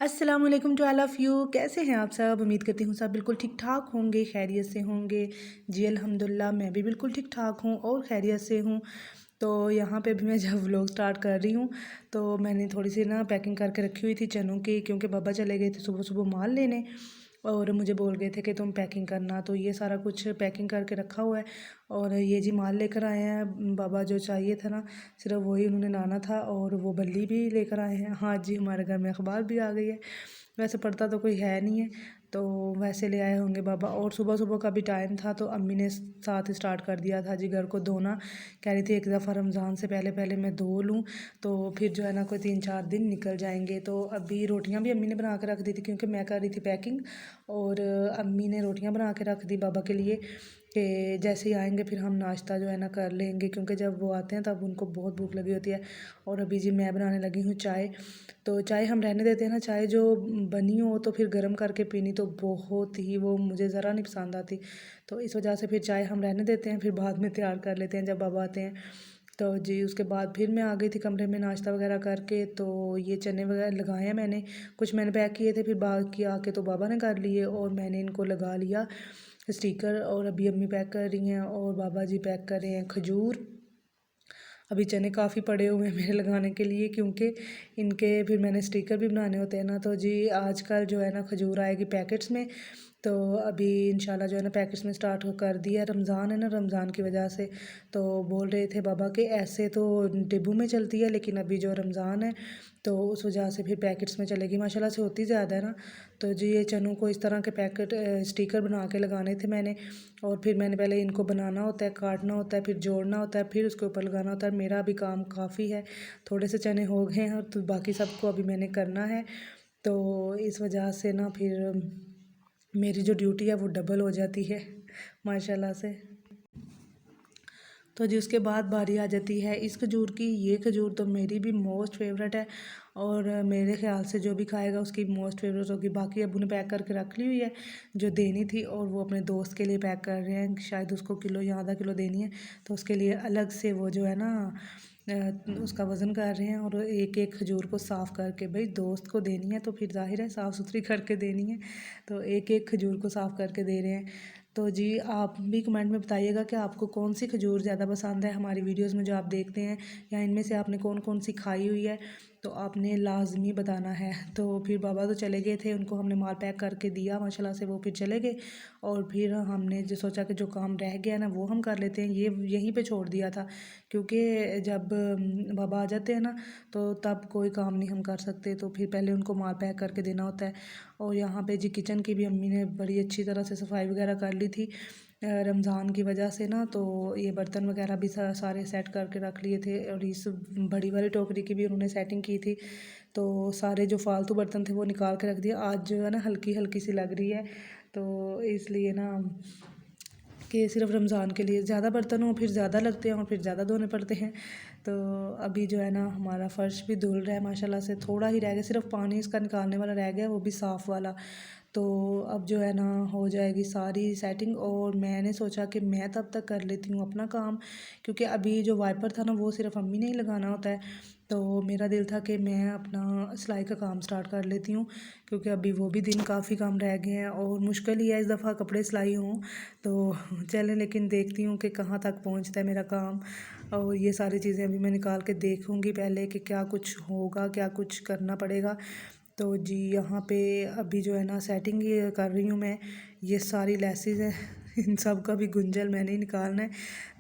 अस्सलाम वालेकुम to all of you. कैसे हैं आप सब? उम्मीद करती हूँ सब बिल्कुल ठीक ठाक होंगे, खैरियत से होंगे। जी अल्हम्दुलिल्लाह मैं भी बिल्कुल ठीक ठाक हूँ और खैरियत से हूँ। तो यहाँ पे अभी मैं जब व्लॉग स्टार्ट कर रही हूँ तो मैंने थोड़ी सी ना पैकिंग करके रखी हुई थी चनों की, क्योंकि पापा चले गए थे सुबह सुबह माल लेने और मुझे बोल गए थे कि तुम पैकिंग करना, तो ये सारा कुछ पैकिंग करके रखा हुआ है। और ये जी माल लेकर आए हैं बाबा, जो चाहिए था ना सिर्फ वही उन्होंने लाना था। और वो बल्ली भी लेकर आए हैं। हाँ जी, हमारे घर में अखबार भी आ गई है। वैसे पढ़ता तो कोई है नहीं है, तो वैसे ले आए होंगे बाबा। और सुबह सुबह का भी टाइम था तो अम्मी ने साथ स्टार्ट कर दिया था जी घर को धोना। कह रही थी एक दफ़ा रमज़ान से पहले पहले मैं धो लूँ तो फिर जो है ना कोई 3-4 दिन निकल जाएंगे। तो अभी रोटियां भी अम्मी ने बना के रख दी थी, क्योंकि मैं कर रही थी पैकिंग। और अम्मी ने रोटियां बना के रख दी बाबा के लिए कि जैसे ही आएंगे फिर हम नाश्ता जो है ना कर लेंगे, क्योंकि जब वो आते हैं तब उनको बहुत भूख लगी होती है। और अभी जी मैं बनाने लगी हूँ चाय। तो चाय हम रहने देते हैं ना, चाय जो बनी हो तो फिर गर्म करके पीनी तो बहुत ही वो मुझे ज़रा नहीं पसंद आती। तो इस वजह से फिर चाय हम रहने देते हैं, फिर बाद में तैयार कर लेते हैं जब बाबा आते हैं। तो जी उसके बाद फिर मैं आ गई थी कमरे में नाश्ता वगैरह करके। तो ये चने वगैरह लगाए हैं मैंने, कुछ मैंने पैक किए थे, फिर बाकी आके तो बाबा ने कर लिए और मैंने इनको लगा लिया स्टिकर। और अभी अम्मी पैक कर रही हैं और बाबा जी पैक कर रहे हैं खजूर। अभी चने काफ़ी पड़े हुए हैं मेरे लगाने के लिए, क्योंकि इनके फिर मैंने स्टिकर भी बनाने होते हैं ना। तो जी आजकल जो है ना खजूर आएगी पैकेट्स में, तो अभी इंशाल्लाह जो है ना पैकेट्स में स्टार्ट हो कर दिया। रमज़ान है ना, रमज़ान की वजह से तो बोल रहे थे बाबा के ऐसे तो डिब्बू में चलती है, लेकिन अभी जो रमज़ान है तो उस वजह से फिर पैकेट्स में चलेगी। माशाल्लाह से होती ज़्यादा है ना। तो जी ये चनों को इस तरह के पैकेट स्टिकर बना के लगाने थे मैंने। और फिर मैंने पहले इनको बनाना होता है, काटना होता है, फिर जोड़ना होता है, फिर उसके ऊपर लगाना होता है। मेरा भी काम काफ़ी है, थोड़े से चने हो गए हैं और तो बाकी सबको अभी मैंने करना है। तो इस वजह से ना फिर मेरी जो ड्यूटी है वो डबल हो जाती है माशाल्लाह से। तो जी उसके बाद बारी आ जाती है इस खजूर की। ये खजूर तो मेरी भी मोस्ट फेवरेट है और मेरे ख्याल से जो भी खाएगा उसकी मोस्ट फेवरेट होगी। बाकी अबू ने पैक करके रख ली हुई है जो देनी थी, और वो अपने दोस्त के लिए पैक कर रहे हैं, शायद उसको किलो या आधा किलो देनी है। तो उसके लिए अलग से वो जो है ना उसका वज़न कर रहे हैं। और एक एक खजूर को साफ़ करके, भाई दोस्त को देनी है तो फिर जाहिर है साफ़ सुथरी करके देनी है। तो एक एक खजूर को साफ़ करके दे रहे हैं। तो जी आप भी कमेंट में बताइएगा कि आपको कौन सी खजूर ज़्यादा पसंद है हमारी वीडियोस में जो आप देखते हैं, या इनमें से आपने कौन कौन सी खाई हुई है, तो आपने लाजमी बताना है। तो फिर बाबा तो चले गए थे, उनको हमने माल पैक करके दिया माशाल्लाह से, वो फिर चले गए। और फिर हमने जो सोचा कि जो काम रह गया ना वो हम कर लेते हैं, ये यहीं पे छोड़ दिया था, क्योंकि जब बाबा आ जाते हैं ना तो तब कोई काम नहीं हम कर सकते। तो फिर पहले उनको माल पैक करके देना होता है। और यहाँ पे जी किचन की भी अम्मी ने बड़ी अच्छी तरह से सफाई वगैरह कर ली थी रमज़ान की वजह से ना। तो ये बर्तन वगैरह भी सारे सेट करके रख लिए थे, और इस बड़ी वाली टोकरी की भी उन्होंने सेटिंग की थी। तो सारे जो फालतू बर्तन थे वो निकाल के रख दिए। आज जो है ना हल्की हल्की सी लग रही है, तो इसलिए ना कि सिर्फ रमज़ान के लिए ज़्यादा बर्तन हो फिर ज़्यादा लगते हैं और फिर ज़्यादा धोने पड़ते हैं। तो अभी जो है ना हमारा फ़र्श भी धुल रहा है माशाल्लाह से, थोड़ा ही रह गया, सिर्फ पानी इसका निकालने वाला रह गया, वो भी साफ़ वाला। तो अब जो है ना हो जाएगी सारी सेटिंग। और मैंने सोचा कि मैं तब तक कर लेती हूँ अपना काम, क्योंकि अभी जो वाइपर था ना वो सिर्फ अम्मी ने ही लगाना होता है। तो मेरा दिल था कि मैं अपना सिलाई का काम स्टार्ट कर लेती हूँ, क्योंकि अभी वो भी दिन काफ़ी कम रह गए हैं और मुश्किल ही है इस दफ़ा कपड़े सिलाई हों। तो चलें, लेकिन देखती हूँ कि कहाँ तक पहुँचता है मेरा काम। और ये सारी चीज़ें अभी मैं निकाल के देखूँगी पहले कि क्या कुछ होगा, क्या कुछ करना पड़ेगा। तो जी यहाँ पे अभी जो है ना सेटिंग ये कर रही हूँ मैं। ये सारी लेसेस हैं इन सब का भी गुंजल मैंने ही निकालना है।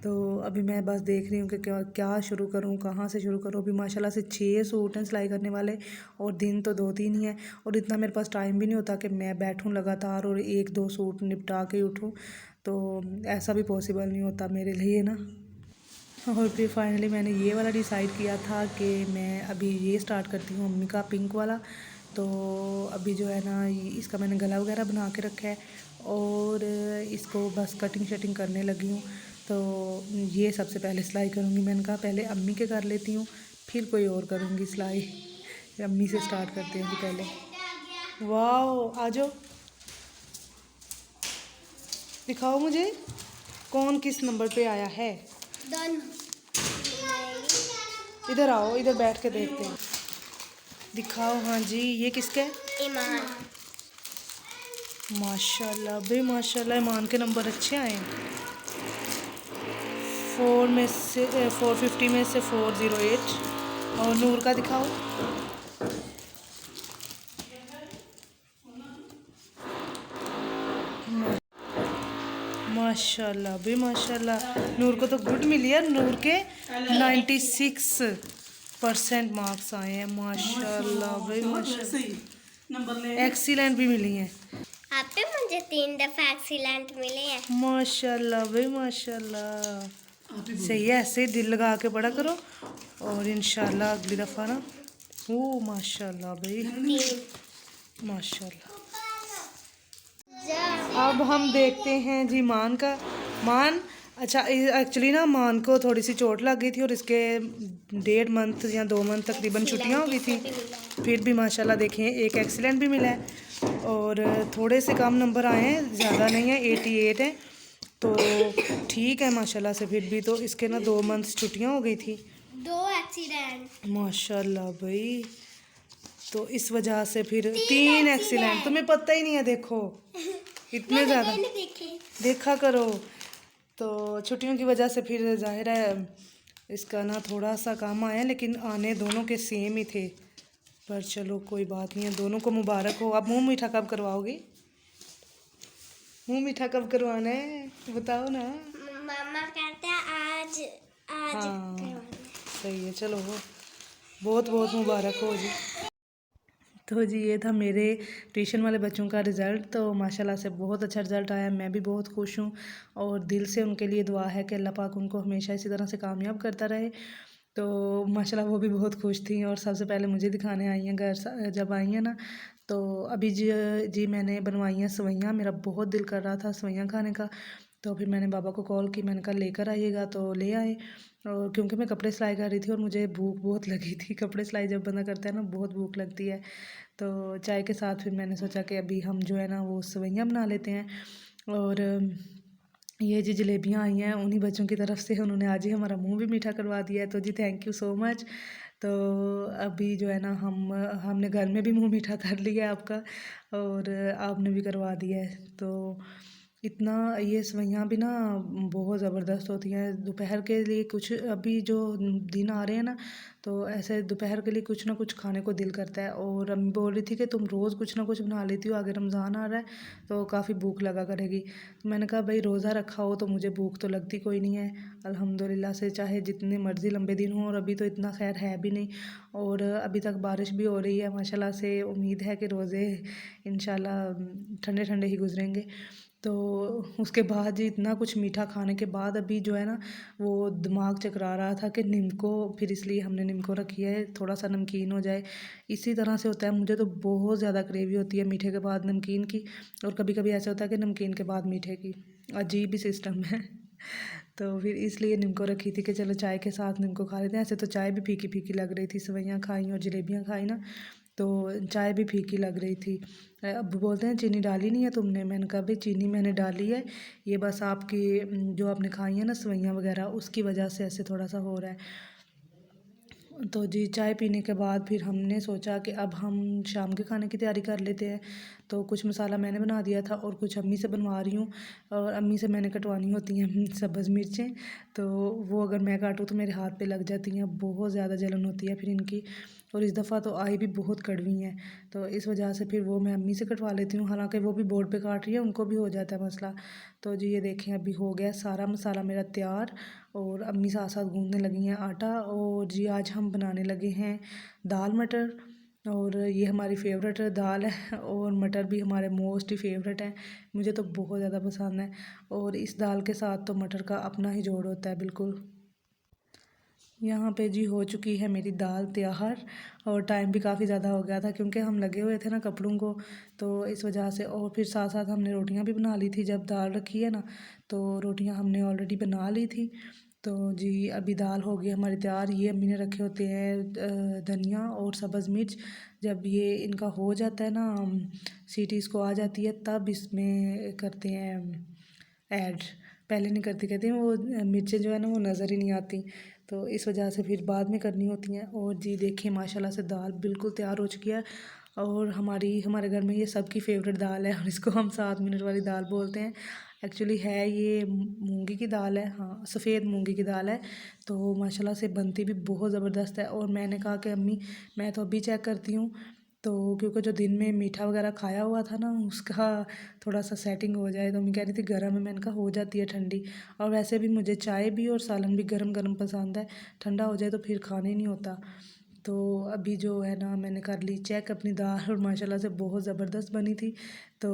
तो अभी मैं बस देख रही हूँ कि क्या क्या शुरू करूँ, कहाँ से शुरू करूँ। अभी माशाल्लाह से 6 सूट हैं सिलाई करने वाले, और दिन तो 2-3 ही हैं, और इतना मेरे पास टाइम भी नहीं होता कि मैं बैठूँ लगातार और 1-2 सूट निपटा के उठूँ। तो ऐसा भी पॉसिबल नहीं होता मेरे लिए ना। और फिर फाइनली मैंने ये वाला डिसाइड किया था कि मैं अभी ये स्टार्ट करती हूँ मम्मी का पिंक वाला। तो अभी जो है ना इसका मैंने गला वगैरह बना के रखा है, और इसको बस कटिंग शटिंग करने लगी हूँ। तो ये सबसे पहले सिलाई करूँगी। मैंने कहा पहले अम्मी के कर लेती हूँ, फिर कोई और करूँगी सिलाई। अम्मी से स्टार्ट करते हैं जी पहले। वाह आ जाओ, दिखाओ मुझे कौन किस नंबर पे आया है। इधर आओ, इधर बैठ के देखते हैं। दिखाओ। हाँ जी, ये किसका है? ईमान। माशाल्लाह भाई माशाल्लाह, ईमान के नंबर अच्छे आए हैं। 4 में से 450 में से 408। और नूर का दिखाओ। माशाल्लाह भाई माशाल्लाह, नूर को तो गुड मिली है। नूर के 96% मार्क्स आए हैं। माशाल्लाह भाई माशाल्लाह, एक्सीलेंट भी मिली हैं। आप पे मुझे 3 दफा एक्सीलेंट मिले हैं। माशाल्लाह भाई माशाल्लाह, सही है। ऐसे ही दिल लगा के पढ़ा करो और इंशाल्लाह अगली दफ़ा ना। ओ माशाल्लाह भाई माशाल्लाह। अब हम देखते हैं जी मान का। मान अच्छा, एक्चुअली ना मान को थोड़ी सी चोट लग गई थी और इसके 1.5 मंथ या 2 मंथ तकरीबन छुट्टियां हो गई थी। फिर भी माशाल्लाह देखें एक एक्सीलेंट भी मिला है और थोड़े से कम नंबर आए हैं, ज़्यादा नहीं है, 88 है। तो ठीक है माशाल्लाह से। फिर भी तो इसके ना 2 मंथ छुट्टियां हो गई थी। 2 एक्सीडेंट माशाल्लाह भाई, तो इस वजह से फिर 3 एक्सीलेंट। तुम्हें पता ही नहीं है, देखो इतने ज़्यादा देखा करो। तो छुट्टियों की वजह से फिर जाहिर है इसका ना थोड़ा सा कम आया, लेकिन आने दोनों के सेम ही थे। पर चलो कोई बात नहीं है, दोनों को मुबारक हो। आप मुंह मीठा कब करवाओगे? मुंह मीठा कब करवाना है बताओ ना। मामा कहते हैं आज आज हाँ सही है, चलो हो बहुत बहुत मुबारक हो जी। तो जी ये था मेरे ट्यूशन वाले बच्चों का रिज़ल्ट। तो माशाल्लाह से बहुत अच्छा रिज़ल्ट आया, मैं भी बहुत खुश हूँ और दिल से उनके लिए दुआ है कि अल्लाह पाक उनको हमेशा इसी तरह से कामयाब करता रहे। तो माशाल्लाह वो भी बहुत खुश थी और सबसे पहले मुझे दिखाने आई हैं घर। जब आई हैं ना तो अभी जी मैंने बनवाई हैं सेवइयाँ। मेरा बहुत दिल कर रहा था सेवइयाँ खाने का, तो फिर मैंने बाबा को कॉल की, मैंने कहा लेकर आइएगा, तो ले आए। और क्योंकि मैं कपड़े सिलाई कर रही थी और मुझे भूख बहुत लगी थी। कपड़े सिलाई जब बंदा करता है ना बहुत भूख लगती है। तो चाय के साथ फिर मैंने सोचा कि अभी हम जो है ना वो सेवइयाँ बना लेते हैं। और ये जी जलेबियाँ आई हैं उन्हीं बच्चों की तरफ से, उन्होंने आज ही हमारा मुंह भी मीठा करवा दिया है। तो जी थैंक यू सो मच। तो अभी जो है ना हमने घर में भी मुंह मीठा कर लिया है आपका, और आपने भी करवा दिया है। तो इतना ये सेवइयाँ भी ना बहुत ज़बरदस्त होती हैं दोपहर के लिए। कुछ अभी जो दिन आ रहे हैं ना, तो ऐसे दोपहर के लिए कुछ ना कुछ खाने को दिल करता है। और अम्मी बोल रही थी कि तुम रोज़ कुछ ना कुछ बना लेती हो, आगे रमज़ान आ रहा है तो काफ़ी भूख लगा करेगी। तो मैंने कहा भाई रोज़ा रखा हो तो मुझे भूख तो लगती कोई नहीं है अल्हम्दुलिल्लाह से, चाहे जितने मर्ज़ी लंबे दिन हों। और अभी तो इतना खैर है भी नहीं, और अभी तक बारिश भी हो रही है माशाल्लाह से। उम्मीद है कि रोज़े इंशाल्लाह ठंडे ठंडे ही गुजरेंगे। तो उसके बाद जी इतना कुछ मीठा खाने के बाद अभी जो है ना वो दिमाग चकरा रहा था कि निम्को, फिर इसलिए हमने निम्को रखी है थोड़ा सा नमकीन हो जाए। इसी तरह से होता है, मुझे तो बहुत ज़्यादा क्रेवी होती है मीठे के बाद नमकीन की, और कभी कभी ऐसा होता है कि नमकीन के बाद मीठे की। अजीब ही सिस्टम है। तो फिर इसलिए निम्को रखी थी कि चलो चाय के साथ निम्को खा लेते हैं। ऐसे तो चाय भी फीकी फीकी लग रही थी, सेवइयाँ खाई और जलेबियाँ खाई ना तो चाय भी फीकी लग रही थी। अब बोलते हैं चीनी डाली नहीं है तुमने, मैंने कहा भाई चीनी मैंने डाली है, ये बस आपकी जो आपने खाई है ना सेवइयाँ वगैरह उसकी वजह से ऐसे थोड़ा सा हो रहा है। तो जी चाय पीने के बाद फिर हमने सोचा कि अब हम शाम के खाने की तैयारी कर लेते हैं। तो कुछ मसाला मैंने बना दिया था और कुछ अम्मी से बनवा रही हूँ, और अम्मी से मैंने कटवानी होती हैं सब्ज़ मिर्चें। तो वो अगर मैं काटूँ तो मेरे हाथ पे लग जाती हैं, बहुत ज़्यादा जलन होती है फिर इनकी। और इस दफ़ा तो आई भी बहुत कड़वी हैं, तो इस वजह से फिर वो मैं अम्मी से कटवा लेती हूँ। हालांकि वो भी बोर्ड पे काट रही है, उनको भी हो जाता है मसला। तो जी ये देखें अभी हो गया सारा मसाला मेरा तैयार, और अम्मी साथ साथ गूँधने लगी हैं आटा। और जी आज हम बनाने लगे हैं दाल मटर, और ये हमारी फेवरेट दाल है, और मटर भी हमारे मोस्ट ही फेवरेट है, मुझे तो बहुत ज़्यादा पसंद है। और इस दाल के साथ तो मटर का अपना ही जोड़ होता है बिल्कुल। यहाँ पे जी हो चुकी है मेरी दाल तैयार, और टाइम भी काफ़ी ज़्यादा हो गया था क्योंकि हम लगे हुए थे ना कपड़ों को, तो इस वजह से। और फिर साथ साथ हमने रोटियाँ भी बना ली थी, जब दाल रखी है ना तो रोटियाँ हमने ऑलरेडी बना ली थी। तो जी अभी दाल हो गई हमारी तैयार। ये अम्मी ने रखे होते हैं धनिया और सब्ज़ मिर्च, जब ये इनका हो जाता है ना सीटी इसको आ जाती है तब इसमें करते हैं ऐड, पहले नहीं करती। कहती हैं वो मिर्चें जो है ना वो नज़र ही नहीं आती। तो इस वजह से फिर बाद में करनी होती हैं। और जी देखिए माशाल्लाह से दाल बिल्कुल तैयार हो चुकी है और हमारे घर में ये सबकी फेवरेट दाल है और इसको हम 7 मिनट वाली दाल बोलते हैं। एक्चुअली है ये मूंगी की दाल है, हाँ सफ़ेद मूंगी की दाल है। तो माशाल्लाह से बनती भी बहुत ज़बरदस्त है। और मैंने कहा कि अम्मी मैं तो अभी चेक करती हूँ, तो क्योंकि जो दिन में मीठा वगैरह खाया हुआ था ना उसका थोड़ा सा सेटिंग हो जाए। तो मैं कह रही थी गर्म है, मैंने कहा हो जाती है ठंडी। और वैसे भी मुझे चाय भी और सालन भी गरम गरम पसंद है, ठंडा हो जाए तो फिर खाने नहीं होता। तो अभी जो है ना मैंने कर ली चेक अपनी दाल और माशाल्लाह से बहुत ज़बरदस्त बनी थी। तो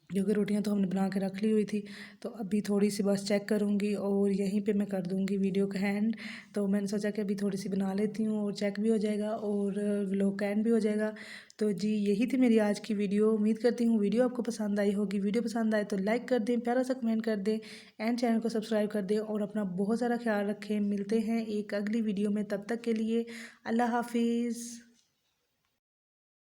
क्योंकि रोटियां तो हमने बना के रख ली हुई थी, तो अभी थोड़ी सी बस चेक करूँगी और यहीं पे मैं कर दूँगी वीडियो का एंड। तो मैंने सोचा कि अभी थोड़ी सी बना लेती हूँ और चेक भी हो जाएगा और व्लॉग का एंड भी हो जाएगा। तो जी यही थी मेरी आज की वीडियो। उम्मीद करती हूँ वीडियो आपको पसंद आई होगी। वीडियो पसंद आए तो लाइक कर दें, प्यारा सा कमेंट कर दें एंड चैनल को सब्सक्राइब कर दें और अपना बहुत सारा ख्याल रखें। मिलते हैं एक अगली वीडियो में, तब तक के लिए अल्लाह हाफिज़।